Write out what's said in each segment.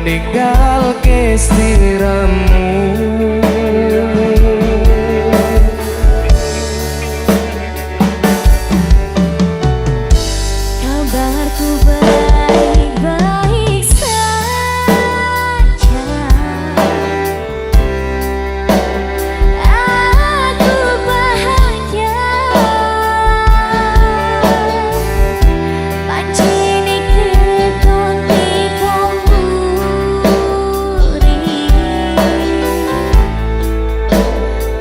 tinggal ke sliramu. Kabarku baik-baik saja. Aku bahagia. Pancene keton tikung buri.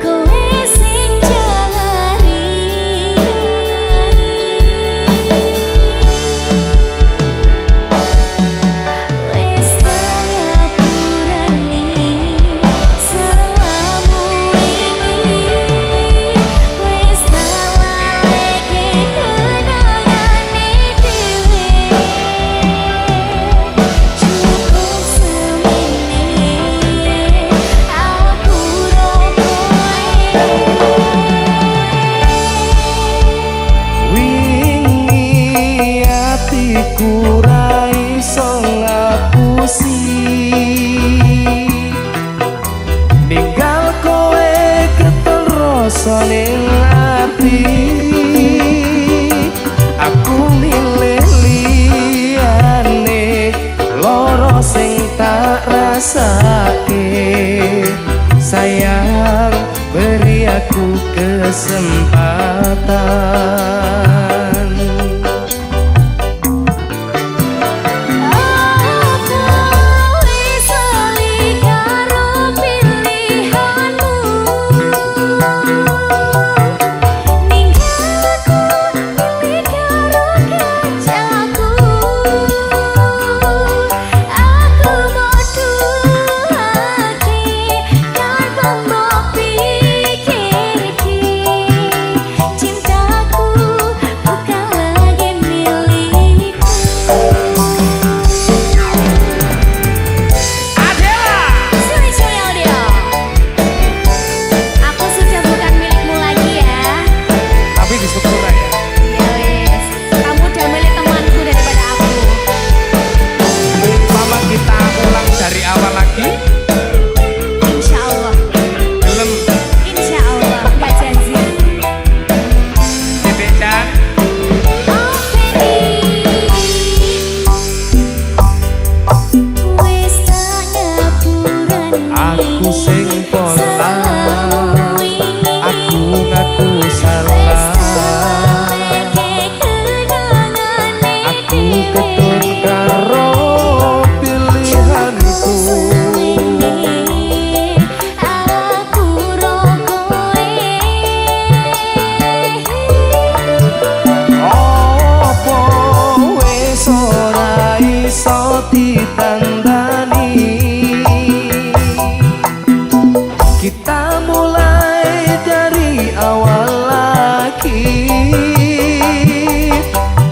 Kowe sing jalari. Wes ngapurani selamamu ini. Wes ngawaleke kenangane dhewe. Cukup semene aku Wingi atiku ra iso ngapusi, ninggal kowe keton rasa ning ati. Aku milih liyane loro sing tak rasake. Sayang, beri aku kesempatan. wis lali karo pilihanmu. Ninggalku milih karo kacaku. Aku moduake tanpa mbok pikirke. Cintaku bukan lagi milikku. Suwe-suwe audio. Aku sudah bukan milikmu lagi ya. Tapi di struktur ya. Ya wes, kamu udah milik temanku daripada aku. Mama kita ulang dari awal lagi. Insya Allah, Belum insya Allah, nggak janji. Dedek dan Oh baby, wes tak ngapurani. aku sing pola. Selamamu ini. Aku ngaku Wes salah. ngawaleke kenangane Aku dhewe. ketun karo pilihanku. Aku rokoe. Apa wis ora iso ditandani. Kita mulai dari awal lagi.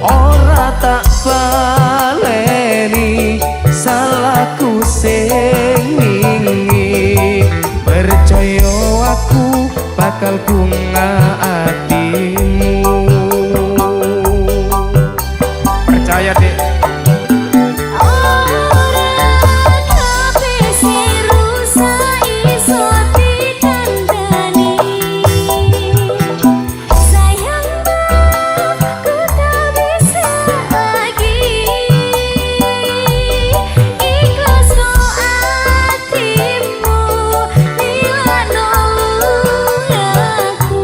Ora tak baleni salahku sing wingi. Percaya aku bakal bunga hatimu. Percaya dek. Ora kabeh sing rusak iso ditandani. Sayangku ku tak bisa lagi. Ikhlas no atimu, bila nolung aku.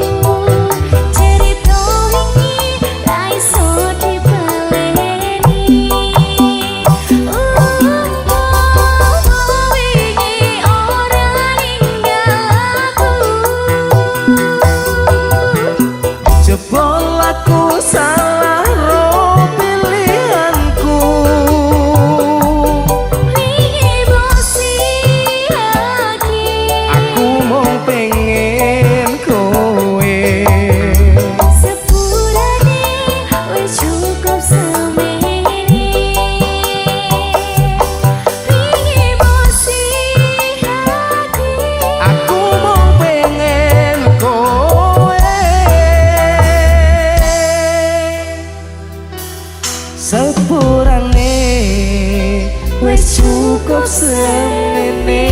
semene.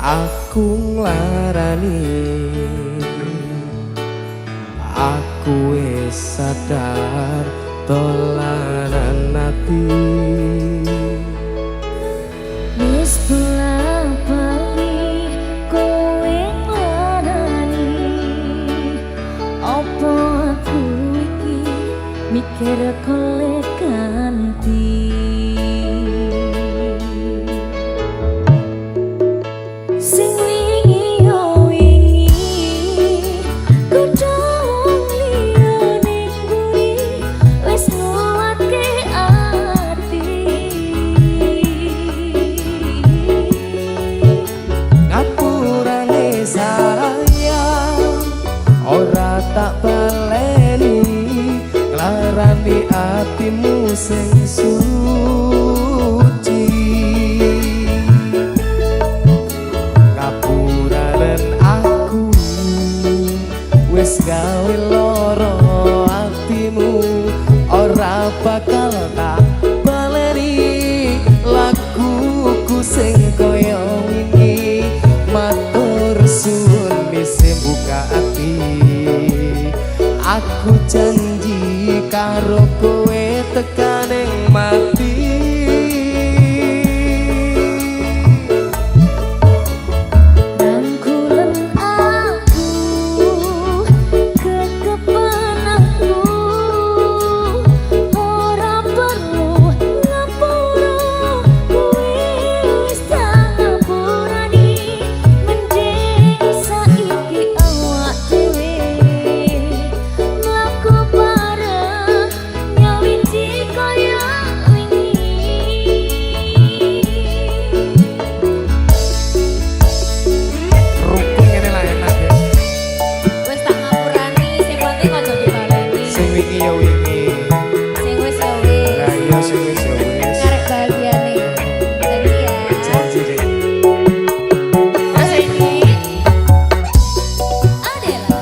aku nglarani, aku wis sadar dolanan ati. Wis bola-bali kowe nglarani, opo aku iki mikir kolek ganti. Sing wingi yo wingi kudu liyane kuwi wis nguatke ati. Ngapurane sayang ora tak baleni, nglarani atimu sing suci. Ngapuranen aku wis gawe loro atimu, ora bakal tak baleni laguku sing koyo wingi. Matur suwun wis buka ati, aku janji karo kowe tekaning mati. Rangkulan aku kekepen aku, ora perlu ngapura kowe wis tak ngapurani. Mending saiki awak dhewe mlaku bareng nyawiti kaya wingi. Rukun ngene lah enak ya. Wis tak ngapurani, sing penting aja dibaleni. Sing wingi ya wingi, Sing wis ya wis. lah iya sing wis ya wis. Ngarep bahagiane. Jadi ya. Janji deh. Terus ini Adela.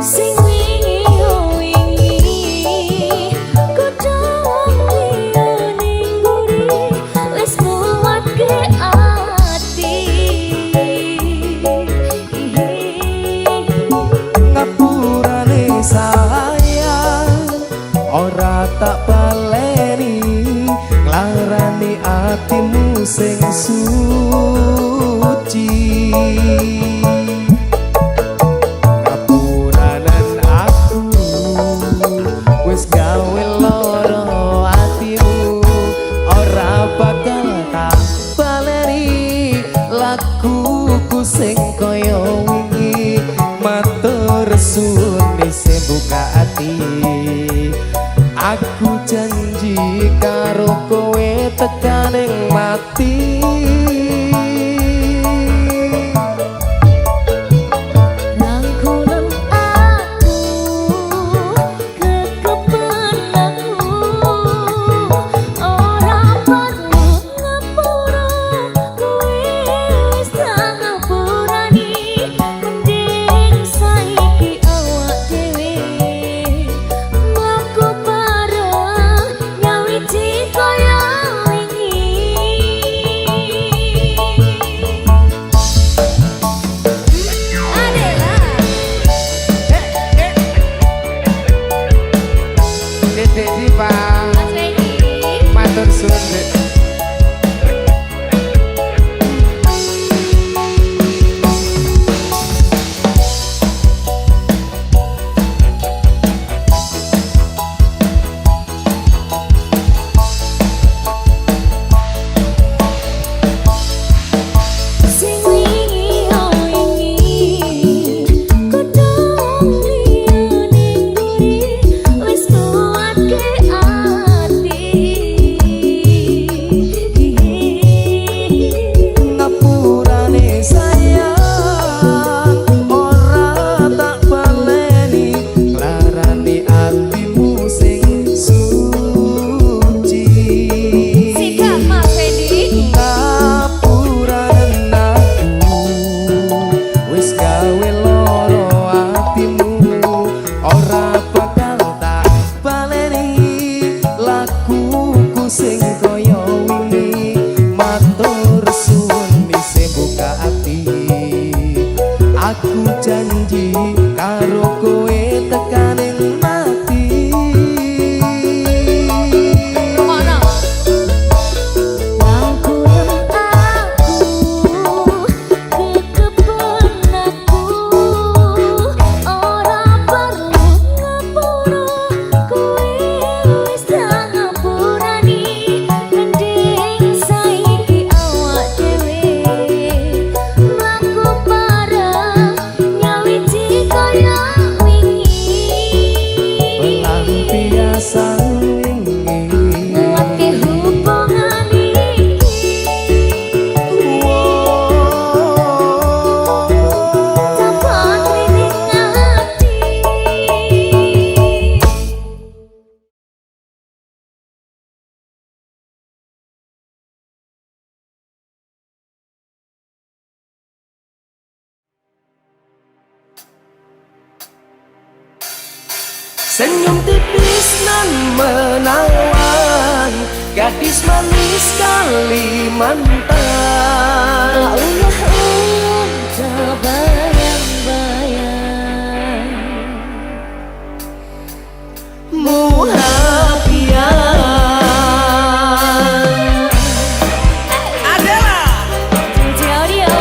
Sing wingi yo wingi kudu liyane nguri wis nguatke ati. Ngapurane sayang ora tak baleni, nglarani atimu sing suci. Ngapuranen aku wis gawe loro atimu, ora bakal tak baleni laguku sing koyo wingi. Matur suwun wis buka ati, aku janji karo kowe tekaning mati. ora bakal tak baleni laguku sing kaya wingi matur suwun isih buka ati aku janji karo kowe tekaning mati Ngono. Rangkulem aku kekepen aku ora perlu ngapura kowe wis tak ngapurani mending saiki awak dhewe mlaku bareng nyawiji kaya wingi pelampiasan wingi nguatke hubungan iki tanpa kritik ati. senyum tipis nan menawan gadis manis Kalimantan Allah tak bayang-bayang Muhafian adalah Cici Audio.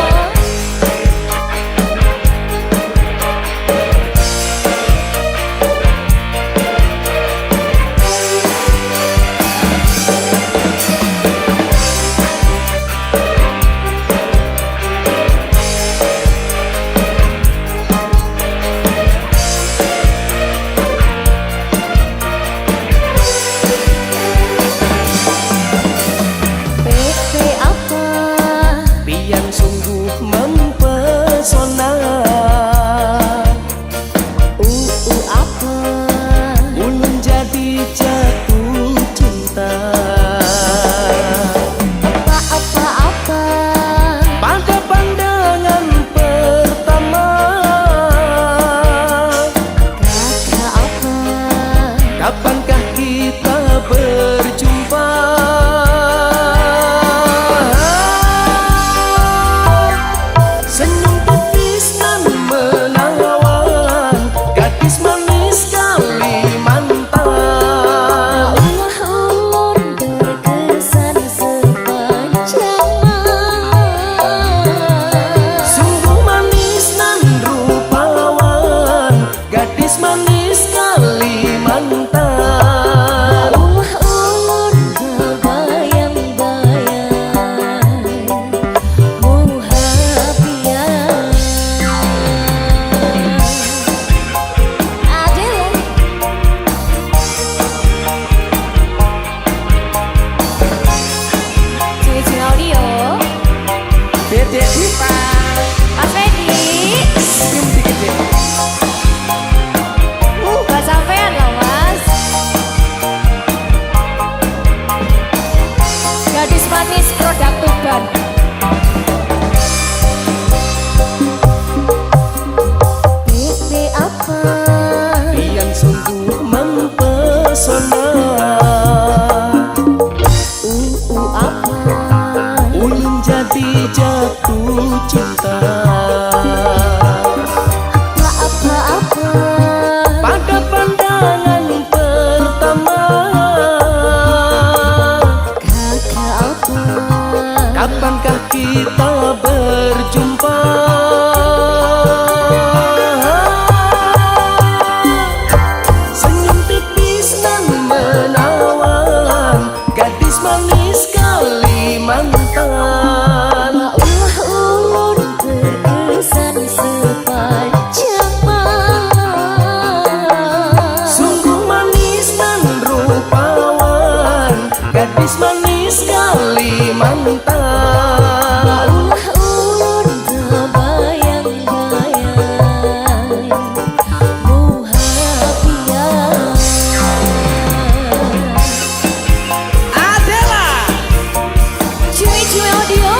PP apa? pian sungguh mempesona Apa? ulun jadi jatuh cinta Apa? pada pandangan pertama Kakak apa? kapankah kita berjumpa senyum tipis nan menawan gadis manis Kalimantan Allah ulur berkesan sepanjang sungguh manis nan rupawan gadis manis Kalimantan Allah ulur terbayang-bayang Muhafian Adele Cici Audio Dedek Dipa Mas Fedi senyum dikit deh Gak sampean loh mas Gadis manis produk Tuban PP apa? pian sungguh mempesona Apa? ulun jadi jatuh cinta Apa? pada pandangan pertama Kakak apa? kapankah kita berjumpa senyum tipis nan menawan gadis manis Kalimantan Allah ulur berkesan sepanjang sungguh manis dan rupawan gadis manis Kalimantan Allah ulur terbayang-bayang Muhafian adalah Cici Audio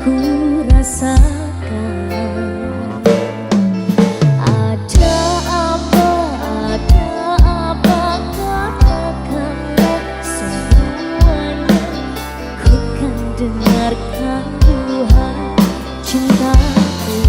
aku rasakan. Ada apa katakanlah semuanya, ku kan dengarkan duhai cintaku.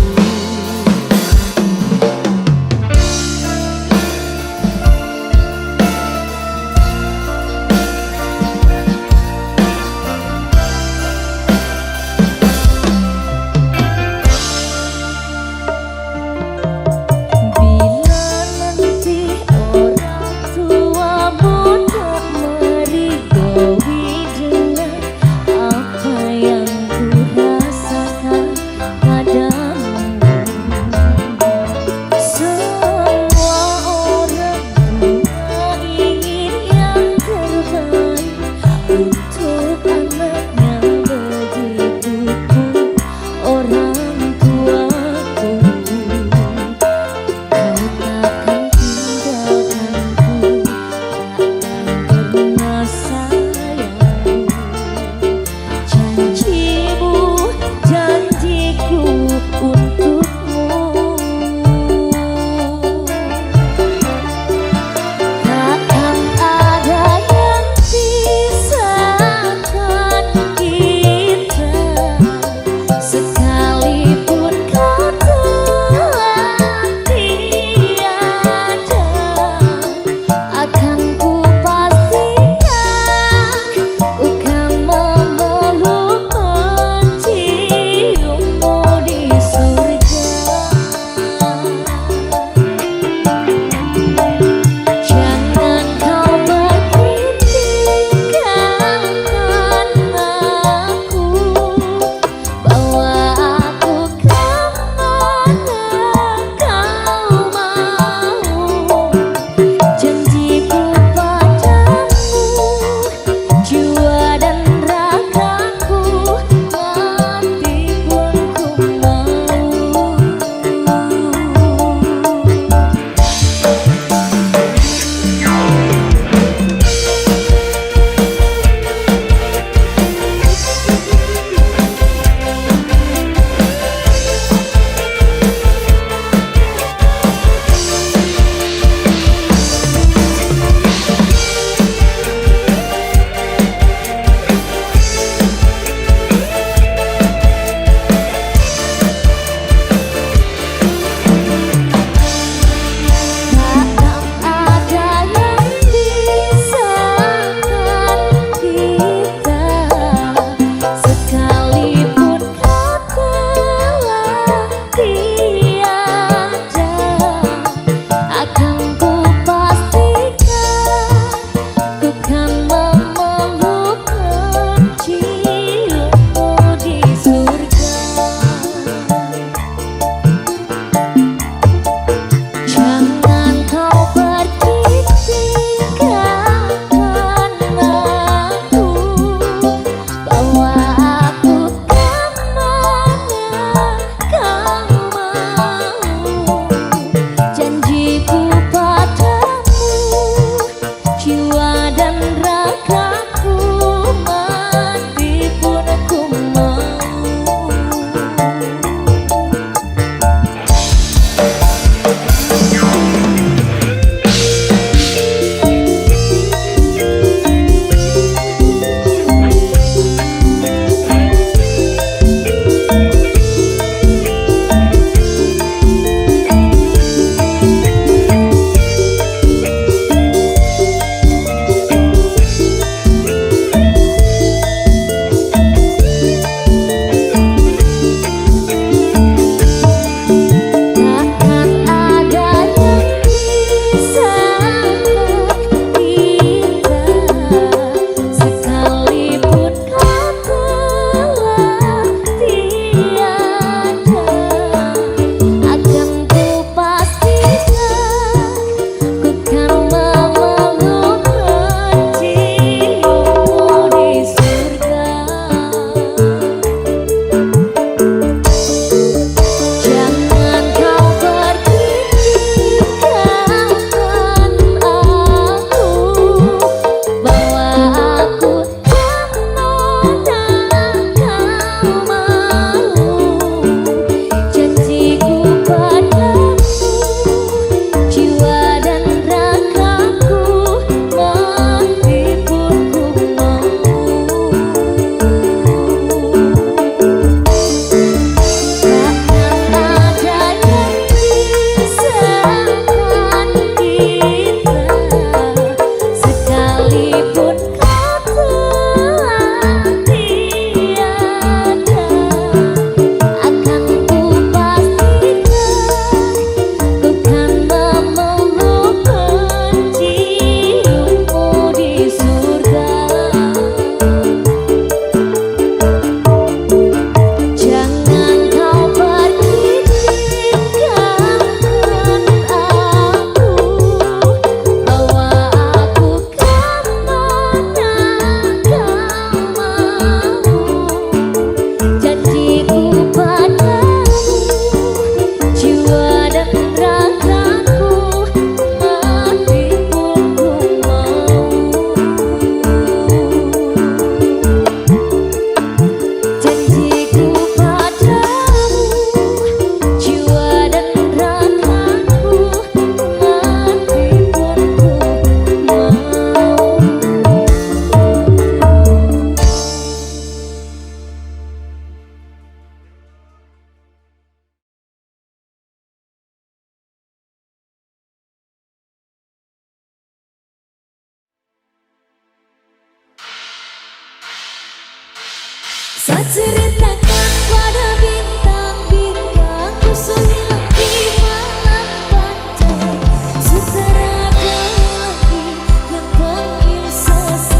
Saya ceritakan pada bintang-bintang, ku hilang di malam panjang. Sutradara lagi yang panggil saya.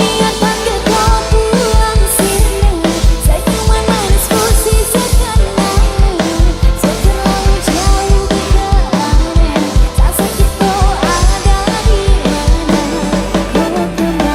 Niatan ke kau pulang sini, saya cuma manis kursi sekarang. Saya terlalu jauh begadang, tak sakit kau ada di mana, kau kemana?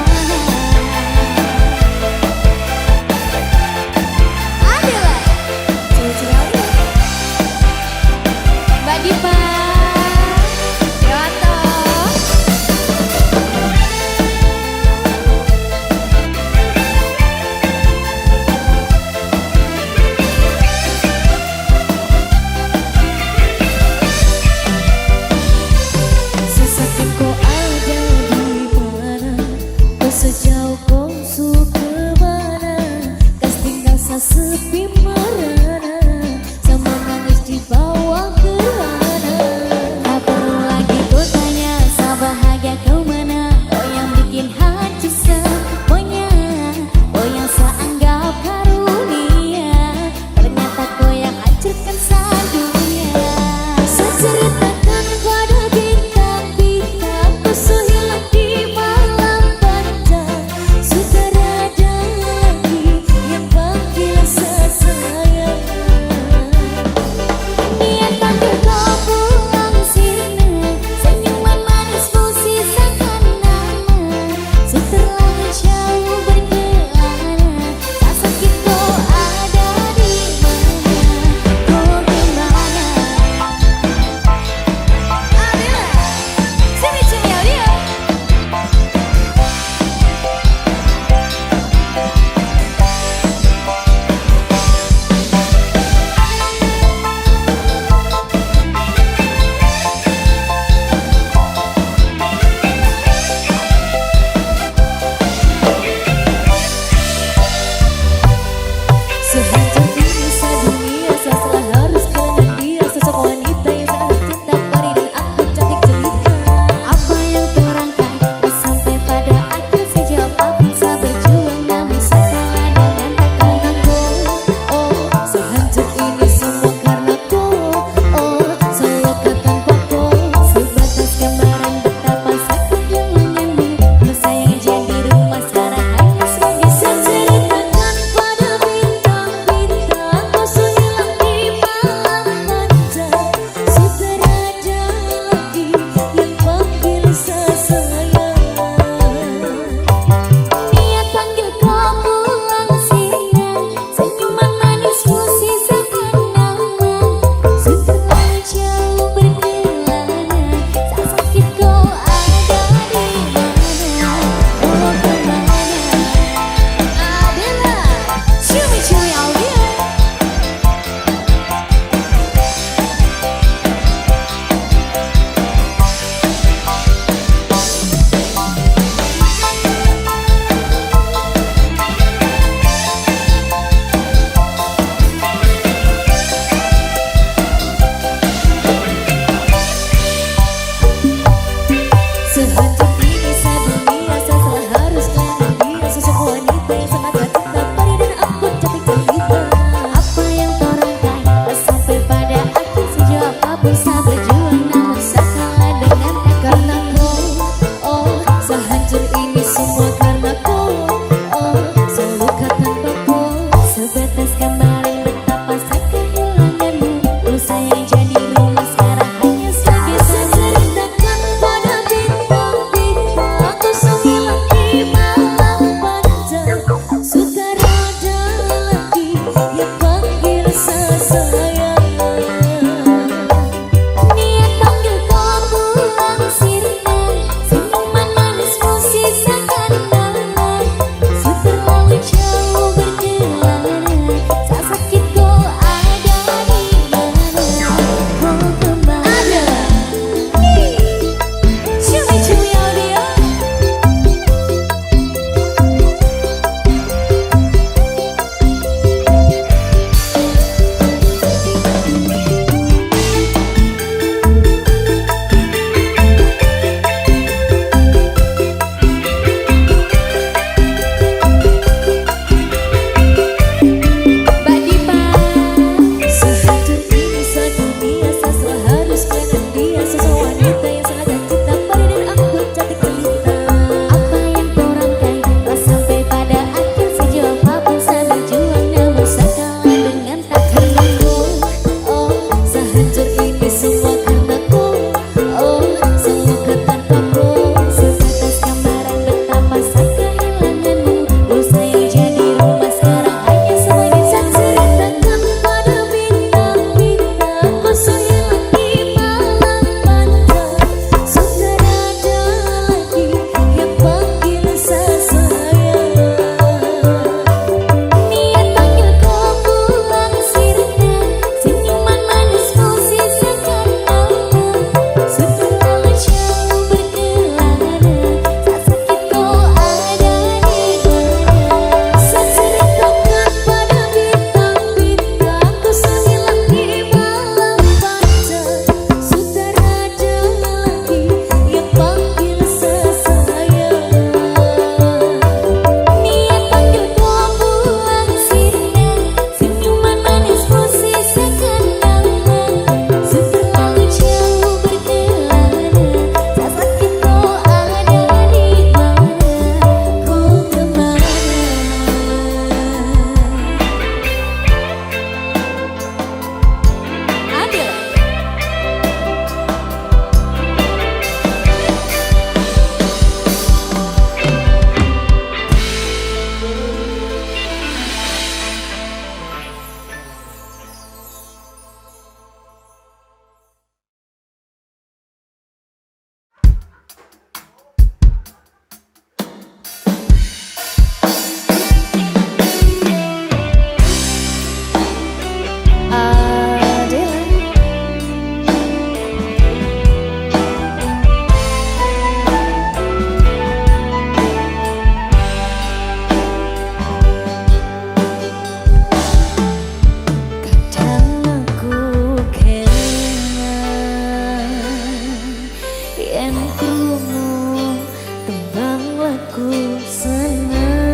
yen krungu tembang lagu senenganmu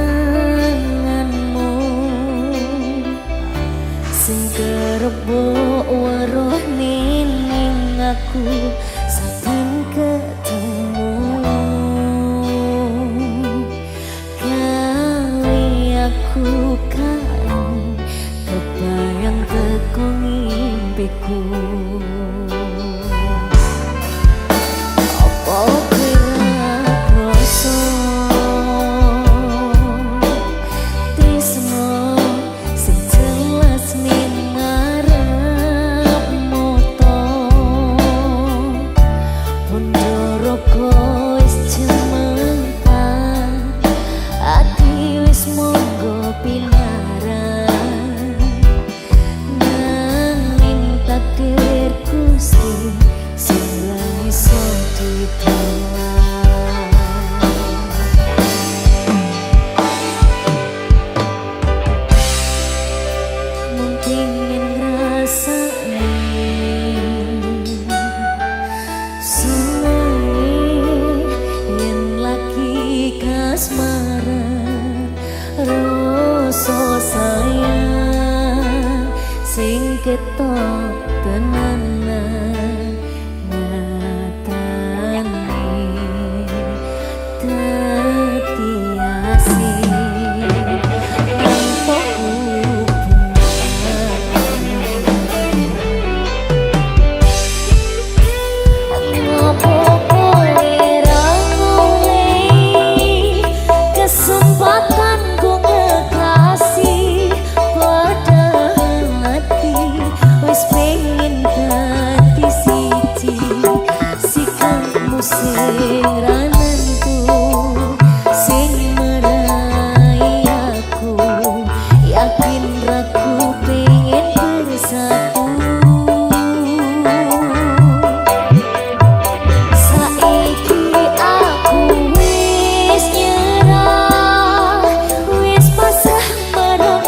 sing kerebo weruh ning aku saben ketemu gawe aku kan kebayang teko ngimpiku. Rasa sayang sing ketok tenanan nyatane dadi asih tanpa hubungan. Ngopo kowe ra ngoleh kesempatan sing ranentu sing merai aku yakin raku pengen bersatu saiki aku wis nyerah wis pasrah marang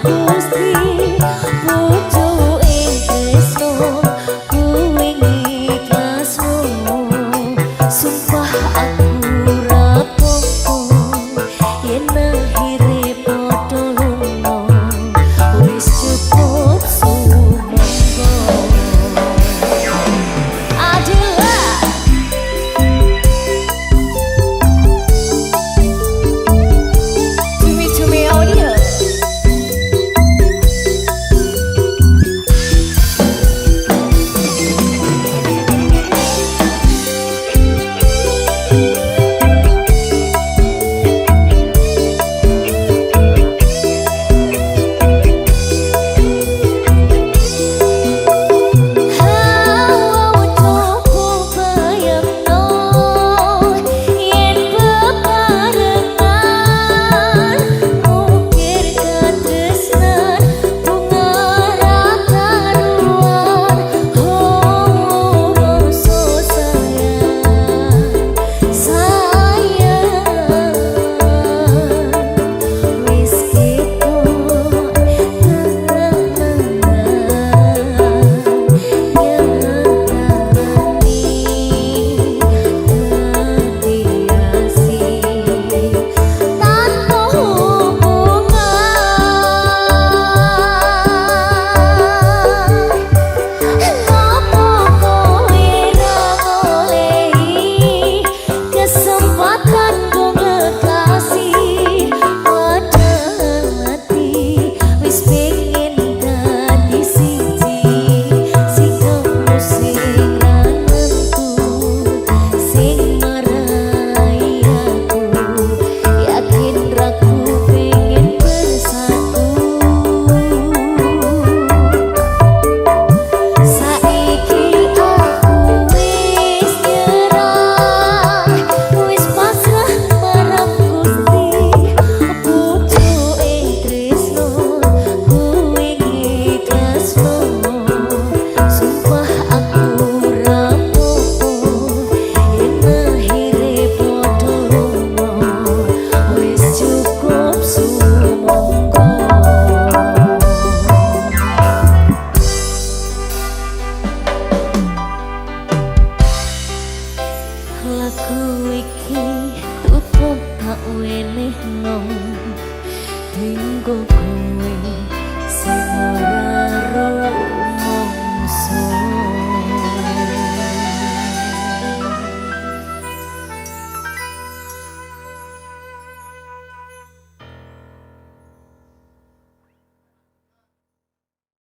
Gusti butuhe tresno kuwi ikhlasmu. Sumpah aku Lagu iki tutup tak wenehno Tinggo kowe sing ora ro